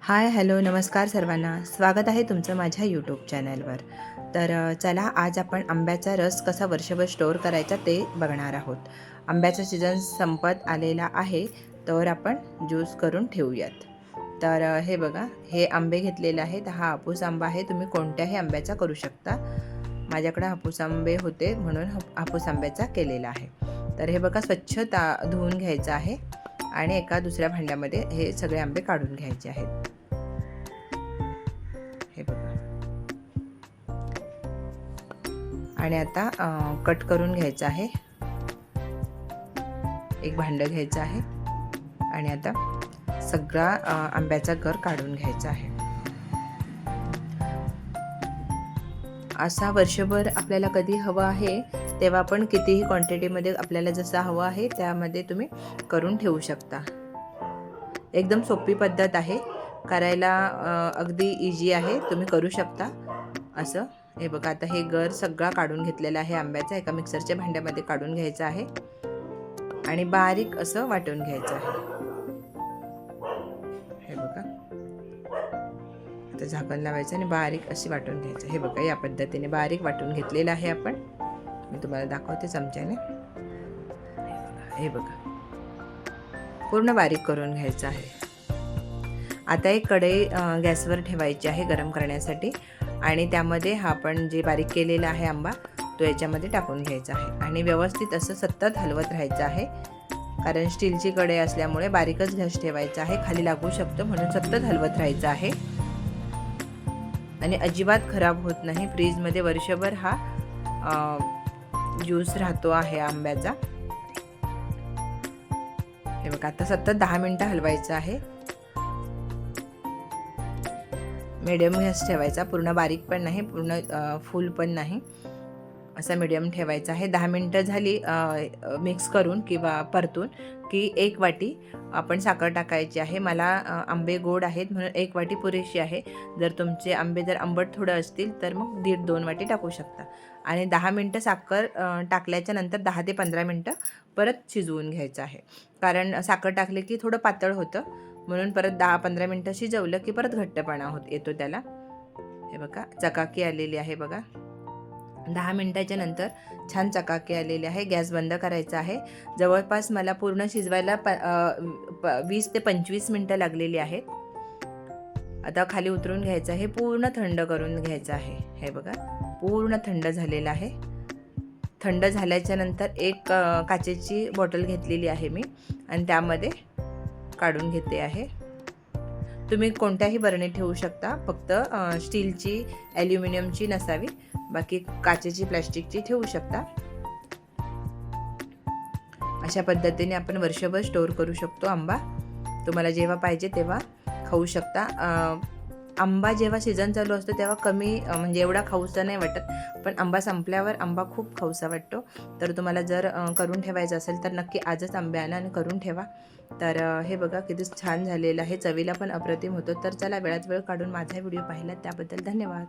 Hi hello नमस्कार सर्वांना, स्वागत आहे तुमचं माझ्या यूट्यूब चॅनलवर। तर चला आज आपण आंब्याचा रस कसा वर्षभर स्टोअर करायचा ते बघणार आहोत। आंब्याचा सीझन संपत आलेला आहे, तर आपण ज्यूस करून ठेवूयात। तर हे बघा, हे आंबे घेतलेले आहेत। हा हापूस आंबा आहे, तुम्ही कोणत्याही आंब्याचा करू शकता। माझ्याकडे हापूस आंबे होते म्हणून हापूस आंब्याचा केलेला आहे। तर हे बघा, स्वच्छ धुवून घ्यायचं आहे आणि एका दुसऱ्या भांड्यामध्ये हे सगळे आंबे काढून घ्यायचे आहेत। हे बघा, आणि आता कट करून घ्यायचं आहे। एक भांडं घ्यायचं आहे आणि आता सगळा आंब्याचा गर काढून घ्यायचा आहे। असा वर्षभर आपल्याला कधी हवा आहे तेव्हा आपण कितीही क्वांटिटीमध्ये आपल्याला जसा हवा आहे त्यामध्ये तुम्ही करून ठेवू शकता। एकदम सोपी पद्धत आहे करायला, अगदी इजी आहे, तुम्ही करू शकता असं। हे बघा, आता हे गर सगळा काढून घेतलेला आहे आंब्याचा, एका मिक्सरच्या भांड्यामध्ये काढून घ्यायचं आहे आणि बारीक असं वाटून घ्यायचं आहे। हे बघा, आता झाकण लावायचं आणि बारीक अशी वाटून घ्यायचं। हे बघा, या पद्धतीने बारीक वाटून घेतलेलं आहे आपण। मी तुम्हाला दाखवते चमच्याने। हे बघा, पूर्ण बारीक करून घ्यायचं आहे। आता एक कढई गॅसवर ठेवायची आहे गरम करण्यासाठी आणि त्यामध्ये हा आपण जे बारीक केलेला आहे आंबा तो याच्यामध्ये टाकून घ्यायचा आहे आणि व्यवस्थित असं सतत हलवत राहायचं आहे, कारण स्टीलची कढई असल्यामुळे बारीकच गॅस ठेवायचा आहे, खाली लागू शकतं म्हणून सतत हलवत राहायचं आहे। आणि अजिबात खराब होत नाही, फ्रीजमध्ये वर्षभर हा ज्यूस राहतो आहे आंब्याचा। हे बघा, आता सतत 10 मिनिटं हलवायचं आहे। मीडियम गॅस ठेवायचा, पूर्ण बारीक पण नाही, पूर्ण फुल पण नाही, असा मीडियम ठेवायचा आहे। 10 मिनिटं झाली मिक्स करून किंवा परतून की 1 वाटी आपण साखर टाकायची आहे। मला आंबे गोड आहेत म्हणून 1 वाटी पुरेशी आहे। जर तुमचे आंबे जर आंबट थोडं असतील तर मग 1.5-2 वाटी टाकू शकता। आणि 10 मिनिटं साखर टाकल्याच्या नंतर 10 ते 15 मिनिटं परत शिजवून घ्यायचं आहे, कारण साखर टाकले की थोडं पातळ होतं, म्हणून परत 10-15 मिनिटं शिजवलं की परत घट्टपणा येतो त्याला। हे बघा, चकाकी आलेली आहे बघा। 10 मिनिटाच्या नंतर छान चकाकी आलेली आहे। गॅस बंद करायचा आहे। जवळपास मला पूर्ण शिजवायला 20 ते 25 मिनिटं लागलेली आहेत। आता खाली उतरून घ्यायचं आहे, पूर्ण थंड करून घ्यायचं आहे। हे बघा, पूर्ण थंड झालेलं आहे। थंड झाल्याच्या नंतर एक काचेची बॉटल घेतलेली आहे मी आणि त्यामध्ये काढून घेते आहे। तुम्ही कोणत्याही बरणी ठेवू शकता, फक्त स्टीलची, ॲल्युमिनियमची नसावी, बाकी काचेची, प्लॅस्टिकची ठेवू शकता। अशा पद्धतीने आपण वर्षभर स्टोअर करू शकतो आंबा। तुम्हाला जेव्हा पाहिजे तेव्हा खाऊ शकता। आंबा जेव्हा सीझन चालू असतो तेव्हा कमी म्हणजे एवढा खाऊसा नाही वाटत, पण आंबा संपल्यावर आंबा खूप खाऊसा वाटतो। तर तुम्हाला जर करून ठेवायचं असेल तर नक्की आजच आंबे आणा आणि करून ठेवा। तर हे बघा, किती छान झालेलं आहे, चवीला पण अप्रतिम होतो। तर चला, वेळात वेळ काढून माझा व्हिडिओ पाहिला त्याबद्दल धन्यवाद।